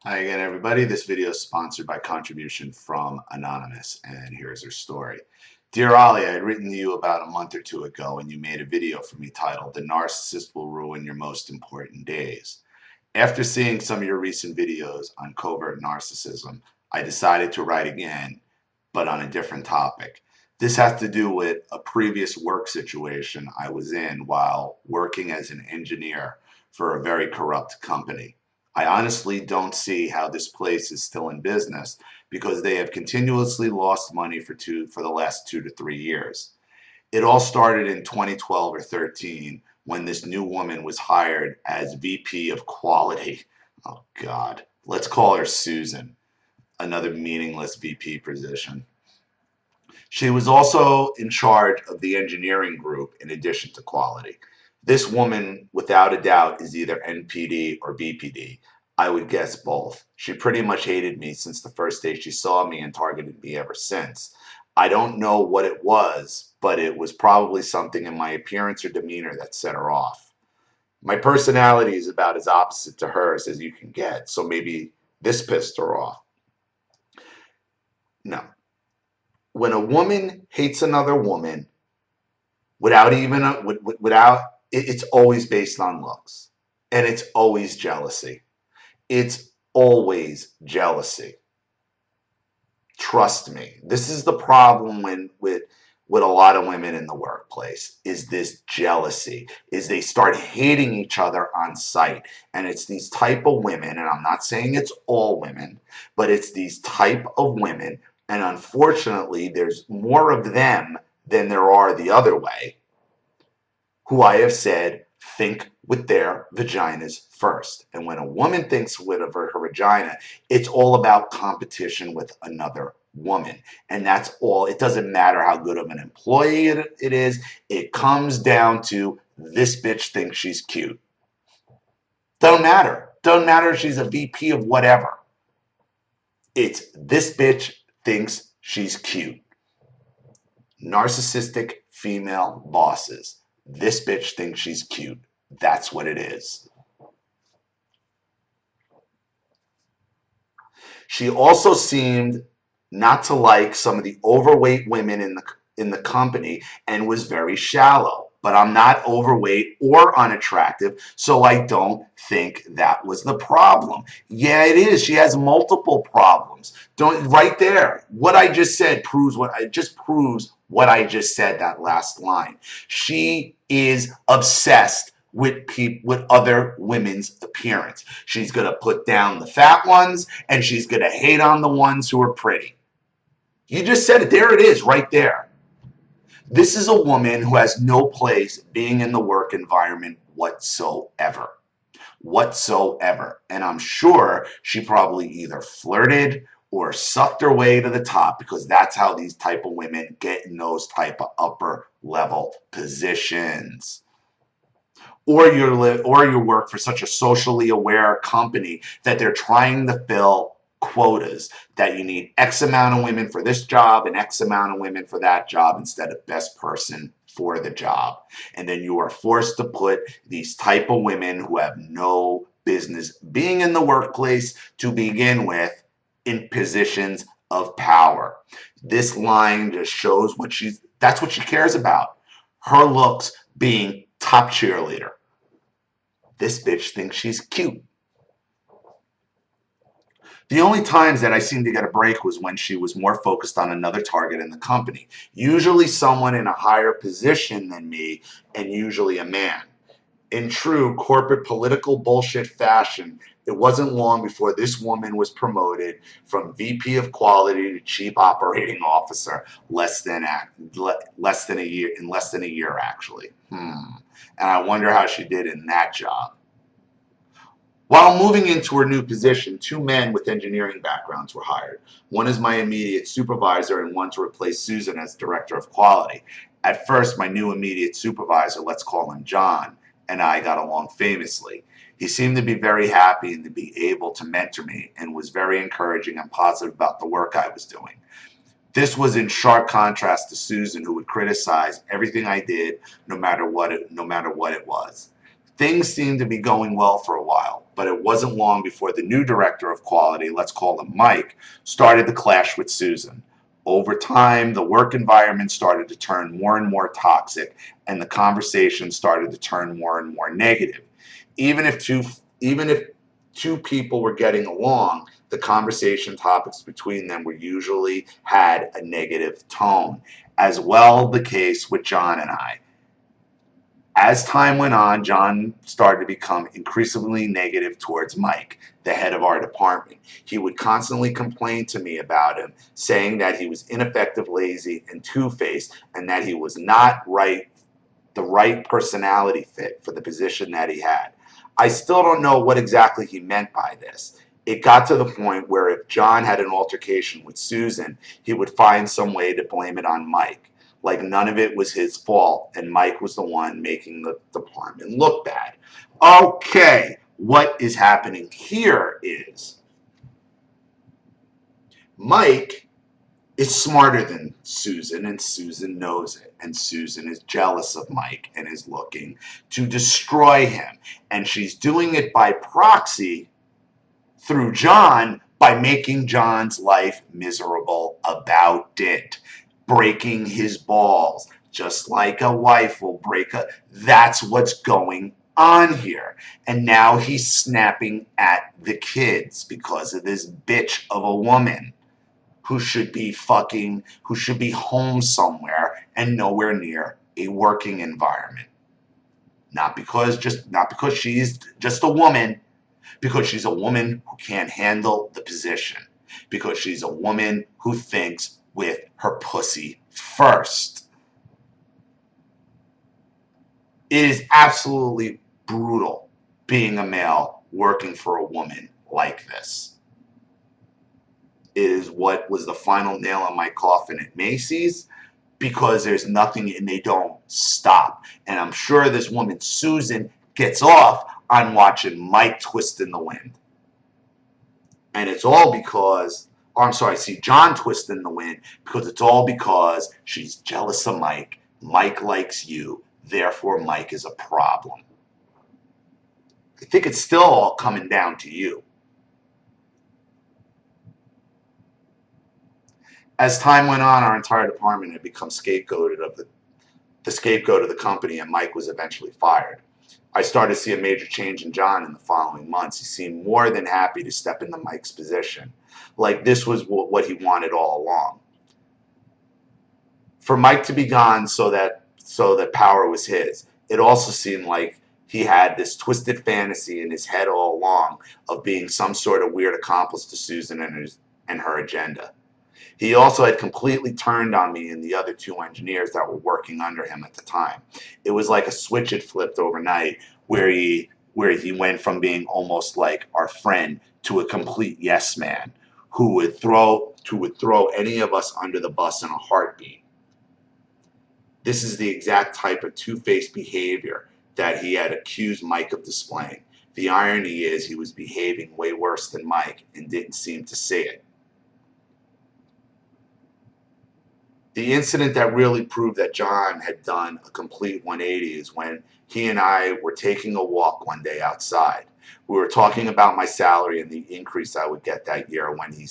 Hi again, everybody. This video is sponsored by contribution from Anonymous, and here's her story. Dear Ollie, I had written to you about a month or two ago, and you made a video for me titled "The Narcissist Will Ruin Your Most Important Days." After seeing some of your recent videos on covert narcissism, I decided to write again, but on a different topic. This has to do with a previous work situation I was in while working as an engineer for a very corrupt company. I honestly don't see how this place is still in business because they have continuously lost money for the last 2 to 3 years. It all started in 2012 or 13 when this new woman was hired as VP of quality. Oh God, let's call her Susan, another meaningless VP position. She was also in charge of the engineering group in addition to quality. This woman, without a doubt, is either NPD or BPD. I would guess both. She pretty much hated me since the first day she saw me and targeted me ever since. I don't know what it was, but it was probably something in my appearance or demeanor that set her off. My personality is about as opposite to hers as you can get, so maybe this pissed her off. No. When a woman hates another woman, without even a, without it's always based on looks, and it's always jealousy. It's always jealousy. Trust me. This is the problem with a lot of women in the workplace is this jealousy, is they start hating each other on sight. And it's these type of women, and I'm not saying it's all women, but it's these type of women, and unfortunately there's more of them than there are the other way, who I have said think with their vaginas first. And when a woman thinks with her vagina, it's all about competition with another woman. And that's all. It doesn't matter how good of an employee it is. It comes down to this bitch thinks she's cute. Don't matter. Don't matter if she's a VP of whatever. It's this bitch thinks she's cute. Narcissistic female bosses. This bitch thinks she's cute. That's what it is. She also seemed not to like some of the overweight women in the company and was very shallow. But I'm not overweight or unattractive, so I don't think that was the problem. Yeah, it is. She has multiple problems. Don't right there. What I just said proves what I just said, that last line. She is obsessed with other women's appearance. She's going to put down the fat ones and she's going to hate on the ones who are pretty. You just said it. There it is right there. This is a woman who has no place being in the work environment whatsoever. Whatsoever. And I'm sure she probably either flirted or sucked her way to the top, because that's how these type of women get in those type of upper level positions. Or you work for such a socially aware company that they're trying to fill quotas, that you need X amount of women for this job and X amount of women for that job instead of best person for the job. And then you are forced to put these type of women who have no business being in the workplace to begin with in positions of power. This line just shows that's what she cares about. Her looks being top cheerleader. This bitch thinks she's cute. The only times that I seemed to get a break was when she was more focused on another target in the company, usually someone in a higher position than me, and usually a man. In true corporate political bullshit fashion, it wasn't long before this woman was promoted from VP of quality to chief operating officer less than a year actually. And I wonder how she did in that job. While moving into her new position, 2 men with engineering backgrounds were hired. One is my immediate supervisor and one to replace Susan as director of quality. At first, my new immediate supervisor, let's call him John, and I got along famously. He seemed to be very happy and to be able to mentor me, and was very encouraging and positive about the work I was doing. This was in sharp contrast to Susan, who would criticize everything I did, no matter what it was. Things seemed to be going well for a while, but it wasn't long before the new director of quality, let's call him Mike, started to clash with Susan. Over time, the work environment started to turn more and more toxic, and the conversation started to turn more and more negative. Even if two people were getting along, the conversation topics between them were usually had a negative tone. As well the case with John and I. As time went on, John started to become increasingly negative towards Mike, the head of our department. He would constantly complain to me about him, saying that he was ineffective, lazy, and two-faced, and that he was not the right personality fit for the position that he had. I still don't know what exactly he meant by this. It got to the point where if John had an altercation with Susan, he would find some way to blame it on Mike. Like none of it was his fault, and Mike was the one making the department look bad. Okay, what is happening here is Mike is smarter than Susan, and Susan knows it. And Susan is jealous of Mike and is looking to destroy him. And she's doing it by proxy through John by making John's life miserable about it. Breaking his balls, just like a wife will break a... That's what's going on here. And now he's snapping at the kids because of this bitch of a woman who should be home somewhere and nowhere near a working environment. Not because she's just a woman, because she's a woman who can't handle the position, because she's a woman who thinks with her pussy first. It is absolutely brutal being a male working for a woman like this. It is what was the final nail in my coffin at Macy's, because there's nothing and they don't stop. And I'm sure this woman, Susan, gets off on watching Mike twist in the wind. And it's all because... John twist in the wind, because it's all because she's jealous of Mike. Mike likes you, therefore Mike is a problem. I think it's still all coming down to you. As time went on, our entire department had become scapegoated of the scapegoat of the company, and Mike was eventually fired. I started to see a major change in John in the following months. He seemed more than happy to step into Mike's position. Like this was what he wanted all along. For Mike to be gone so that power was his. It also seemed like he had this twisted fantasy in his head all along of being some sort of weird accomplice to Susan and her agenda. He also had completely turned on me and the other two engineers that were working under him at the time. It was like a switch had flipped overnight where he went from being almost like our friend to a complete yes man who would throw any of us under the bus in a heartbeat. This is the exact type of two-faced behavior that he had accused Mike of displaying. The irony is he was behaving way worse than Mike and didn't seem to see it. The incident that really proved that John had done a complete 180 is when he and I were taking a walk one day outside. We were talking about my salary and the increase I would get that year when he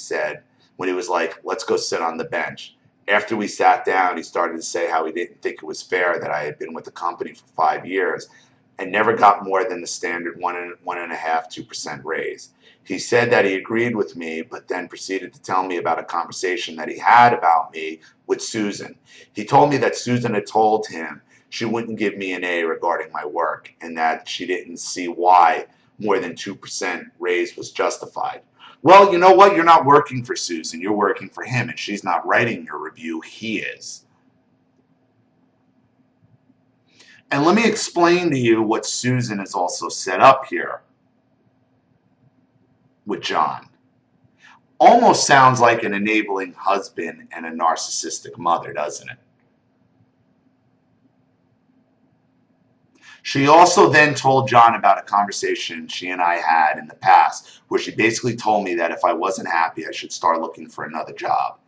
was like, let's go sit on the bench. After we sat down, he started to say how he didn't think it was fair that I had been with the company for 5 years and never got more than the standard 1.5–2% raise. He said that he agreed with me, but then proceeded to tell me about a conversation that he had about me with Susan. He told me that Susan had told him she wouldn't give me an A regarding my work and that she didn't see why more than 2% raise was justified. Well, you know what? You're not working for Susan. You're working for him, and she's not writing your review. He is. And let me explain to you what Susan has also set up here with John. Almost sounds like an enabling husband and a narcissistic mother, doesn't it? She also then told John about a conversation she and I had in the past where she basically told me that if I wasn't happy, I should start looking for another job.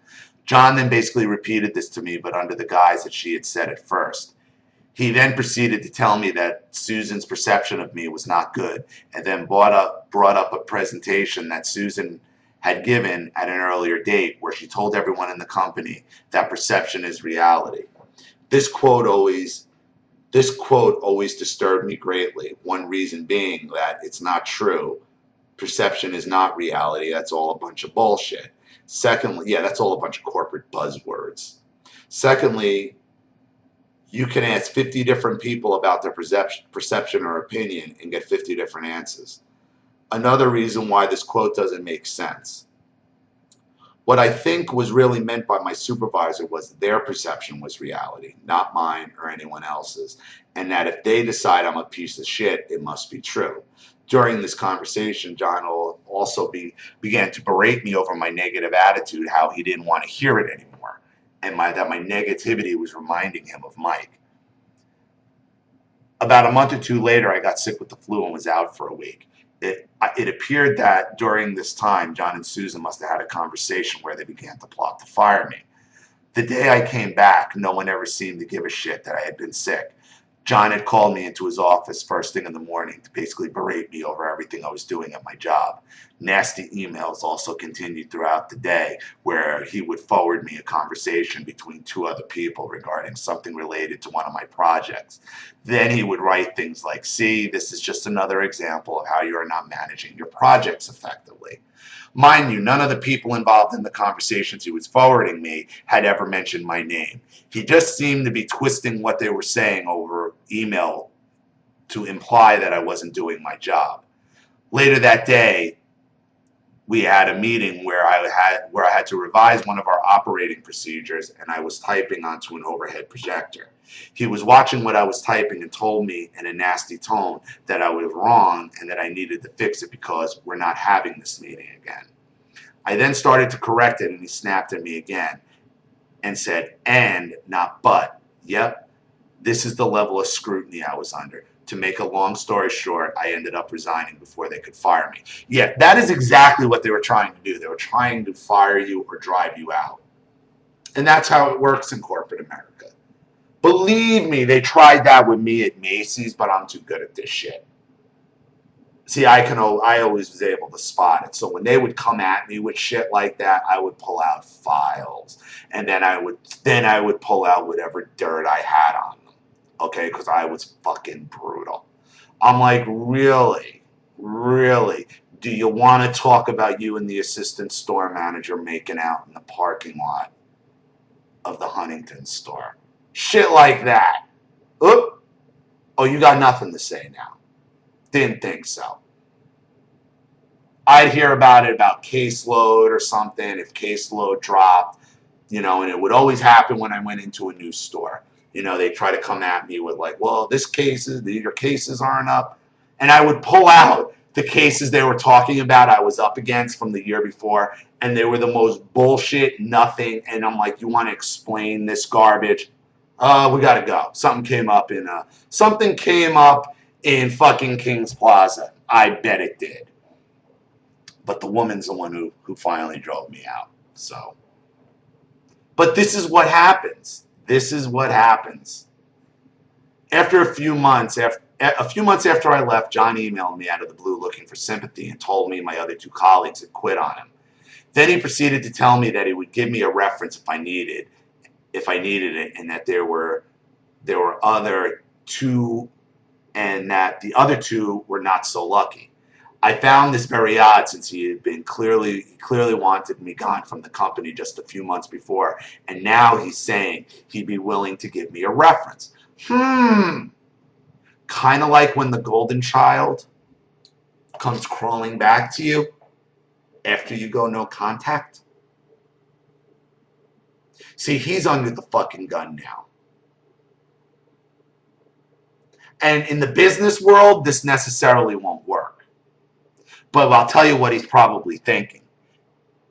John then basically repeated this to me, but under the guise that she had said it first. He then proceeded to tell me that Susan's perception of me was not good, and then brought up a presentation that Susan had given at an earlier date where she told everyone in the company that perception is reality. This quote always disturbed me greatly. One reason being that it's not true. Perception is not reality. That's all a bunch of bullshit. Secondly, yeah, that's all a bunch of corporate buzzwords. Secondly, you can ask 50 different people about their perception or opinion and get 50 different answers. Another reason why this quote doesn't make sense. What I think was really meant by my supervisor was their perception was reality, not mine or anyone else's, and that if they decide I'm a piece of shit, it must be true. During this conversation, John also began to berate me over my negative attitude, how he didn't want to hear it anymore, and that my negativity was reminding him of Mike. About a month or two later, I got sick with the flu and was out for a week. It appeared that during this time, John and Susan must have had a conversation where they began to plot to fire me. The day I came back, no one ever seemed to give a shit that I had been sick. John had called me into his office first thing in the morning to basically berate me over everything I was doing at my job. Nasty emails also continued throughout the day where he would forward me a conversation between two other people regarding something related to one of my projects. Then he would write things like, "See, this is just another example of how you are not managing your projects effectively." Mind you, none of the people involved in the conversations he was forwarding me had ever mentioned my name. He just seemed to be twisting what they were saying over email to imply that I wasn't doing my job. Later that day, we had a meeting where I had to revise one of our operating procedures, and I was typing onto an overhead projector. He was watching what I was typing and told me in a nasty tone that I was wrong and that I needed to fix it because we're not having this meeting again. I then started to correct it, and he snapped at me again and said, "and, not but." Yep, this is the level of scrutiny I was under. To make a long story short, I ended up resigning before they could fire me. Yeah, that is exactly what they were trying to do. They were trying to fire you or drive you out. And that's how it works in corporate America. Believe me, they tried that with me at Macy's, but I'm too good at this shit. See, I always was able to spot it. So when they would come at me with shit like that, I would pull out files, and then I would pull out whatever dirt I had on them. Okay, because I was fucking brutal. I'm like, really, really? Do you want to talk about you and the assistant store manager making out in the parking lot of the Huntington store? Shit like that. Oop. Oh, you got nothing to say now. Didn't think so. I'd hear about it, about caseload or something, if caseload dropped, and it would always happen when I went into a new store. They try to come at me with like, well, your cases aren't up. And I would pull out the cases they were talking about I was up against from the year before, and they were the most bullshit, nothing. And I'm like, you want to explain this garbage? We gotta go. Something came up in fucking King's Plaza. I bet it did. But the woman's the one who finally drove me out. So, but this is what happens. This is what happens. After a few months after I left, John emailed me out of the blue looking for sympathy and told me my other two colleagues had quit on him. Then he proceeded to tell me that he would give me a reference if I needed it, and that there were other two, and that the other two were not so lucky. I found this very odd since he had been clearly wanted me gone from the company just a few months before, and now he's saying he'd be willing to give me a reference. Kind of like when the golden child comes crawling back to you after you go no contact. See, he's under the fucking gun now. And in the business world, this necessarily won't work. But I'll tell you what he's probably thinking.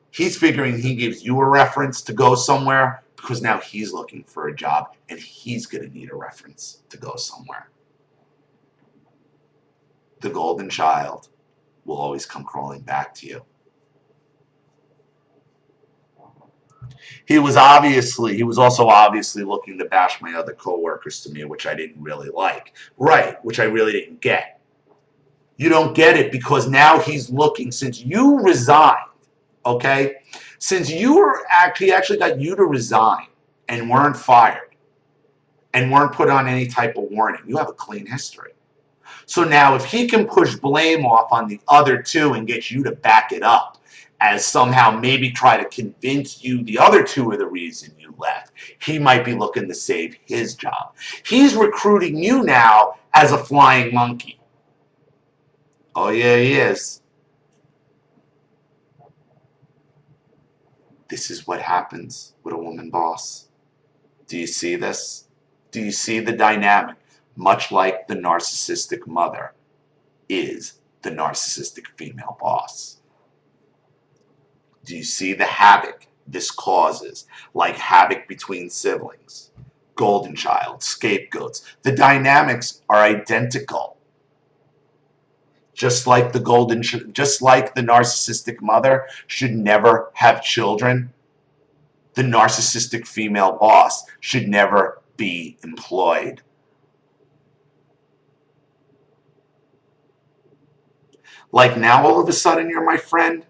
He's figuring he gives you a reference to go somewhere because now he's looking for a job and he's going to need a reference to go somewhere. The golden child will always come crawling back to you. He was also obviously looking to bash my other coworkers to me, which I didn't really like. Right, which I really didn't get. You don't get it because now he's looking, since you resigned, okay? Since he actually got you to resign and weren't fired and weren't put on any type of warning, you have a clean history. So now if he can push blame off on the other two and get you to back it up, as somehow maybe try to convince you the other two are the reason you left, he might be looking to save his job. He's recruiting you now as a flying monkey. Oh yeah, he is. This is what happens with a woman boss. Do you see this? Do you see the dynamic? Much like the narcissistic mother is the narcissistic female boss. Do you see the havoc this causes? Like havoc between siblings, golden child, scapegoats. The dynamics are identical. Just like the narcissistic mother should never have children, the narcissistic female boss should never be employed. Like now all of a sudden you're my friend.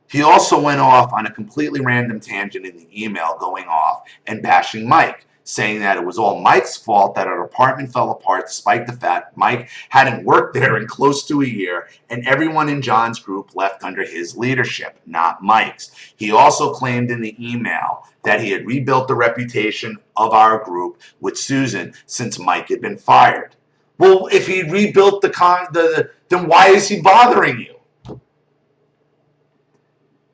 He also went off on a completely random tangent in the email, going off and bashing Mike, saying that it was all Mike's fault that our department fell apart despite the fact Mike hadn't worked there in close to a year and everyone in John's group left under his leadership, not Mike's. He also claimed in the email that he had rebuilt the reputation of our group with Susan since Mike had been fired. Well, if he rebuilt then why is he bothering you?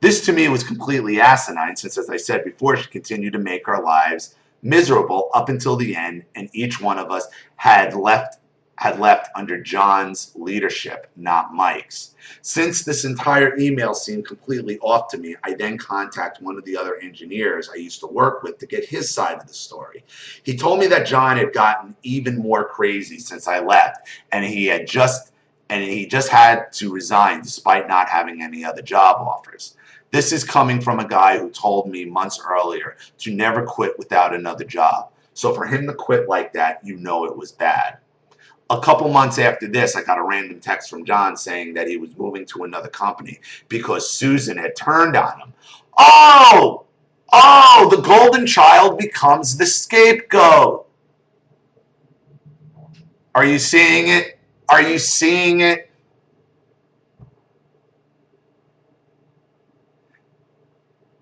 This to me was completely asinine since, as I said before, she continued to make our lives miserable up until the end, and each one of us had left under John's leadership, not Mike's. Since this entire email seemed completely off to me, I then contacted one of the other engineers I used to work with to get his side of the story. He told me that John had gotten even more crazy since I left, and he just had to resign despite not having any other job offers. This is coming from a guy who told me months earlier to never quit without another job. So for him to quit like that, you know it was bad. A couple months after this, I got a random text from John saying that he was moving to another company because Susan had turned on him. Oh, the golden child becomes the scapegoat. Are you seeing it? Are you seeing it?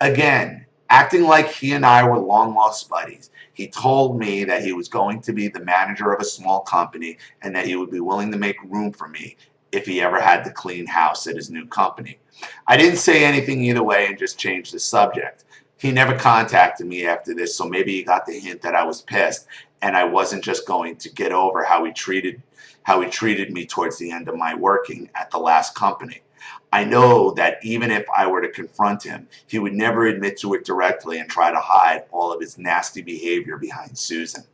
Again, acting like he and I were long-lost buddies. He told me that he was going to be the manager of a small company and that he would be willing to make room for me if he ever had to clean house at his new company. I didn't say anything either way and just changed the subject. He never contacted me after this, so maybe he got the hint that I was pissed and I wasn't just going to get over how he treated me towards the end of my working at the last company. I know that even if I were to confront him, he would never admit to it directly and try to hide all of his nasty behavior behind Susan,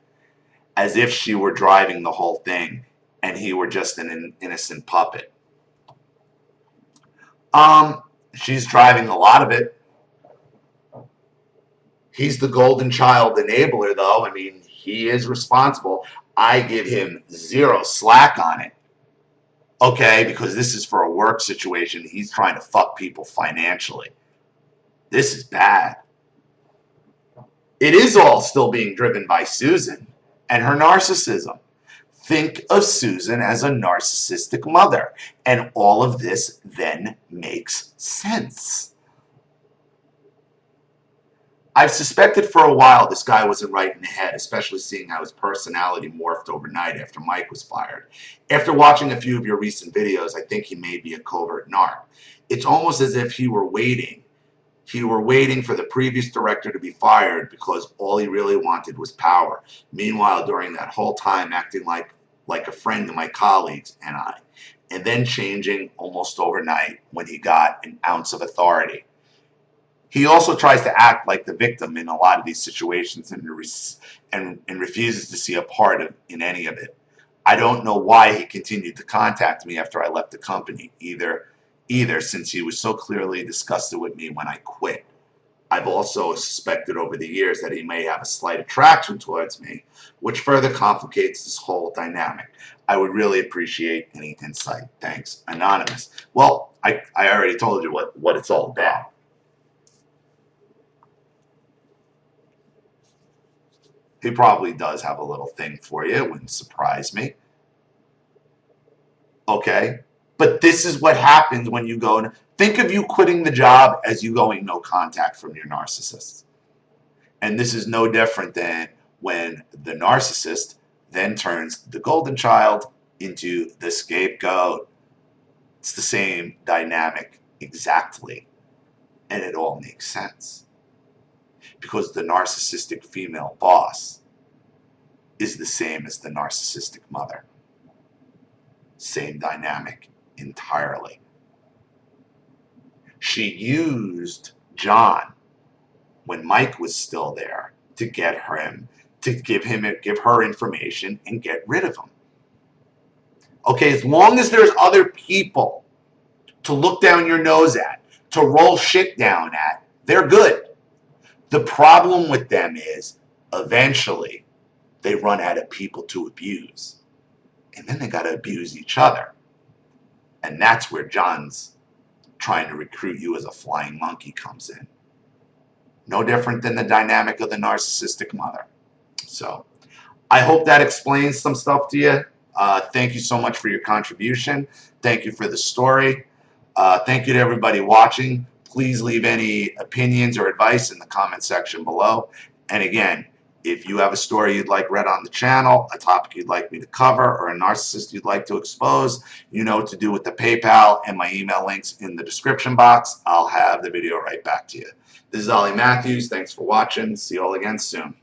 as if she were driving the whole thing and he were just an innocent puppet. She's driving a lot of it. He's the golden child enabler, though. I mean, he is responsible. I give him zero slack on it. Okay, because this is for a work situation. He's trying to fuck people financially. This is bad. It is all still being driven by Susan and her narcissism. Think of Susan as a narcissistic mother, and all of this then makes sense. I've suspected for a while this guy wasn't right in the head, especially seeing how his personality morphed overnight after Mike was fired. After watching a few of your recent videos, I think he may be a covert narc. It's almost as if he were waiting. He were waiting for the previous director to be fired because all he really wanted was power. Meanwhile, during that whole time, acting like a friend to my colleagues and I, and then changing almost overnight when he got an ounce of authority. He also tries to act like the victim in a lot of these situations and refuses to see a part in any of it. I don't know why he continued to contact me after I left the company either, since he was so clearly disgusted with me when I quit. I've also suspected over the years that he may have a slight attraction towards me, which further complicates this whole dynamic. I would really appreciate any insight. Thanks, Anonymous. Well, I already told you what it's all about. He probably does have a little thing for you. It wouldn't surprise me. Okay? But this is what happens when you go and think of you quitting the job as you going no contact from your narcissist. And this is no different than when the narcissist then turns the golden child into the scapegoat. It's the same dynamic exactly. And it all makes sense. Because the narcissistic female boss is the same as the narcissistic mother. Same dynamic entirely. She used John when Mike was still there to get him to give her information and get rid of him. Okay, as long as there's other people to look down your nose at, to roll shit down at, they're good. The problem with them is eventually they run out of people to abuse. And then they got to abuse each other. And that's where John's trying to recruit you as a flying monkey comes in. No different than the dynamic of the narcissistic mother. So I hope that explains some stuff to you. Thank you so much for your contribution. Thank you for the story. Thank you to everybody watching. Please leave any opinions or advice in the comment section below. And again, if you have a story you'd like read on the channel, a topic you'd like me to cover, or a narcissist you'd like to expose, you know what to do with the PayPal and my email links in the description box. I'll have the video right back to you. This is Ollie Matthews. Thanks for watching. See you all again soon.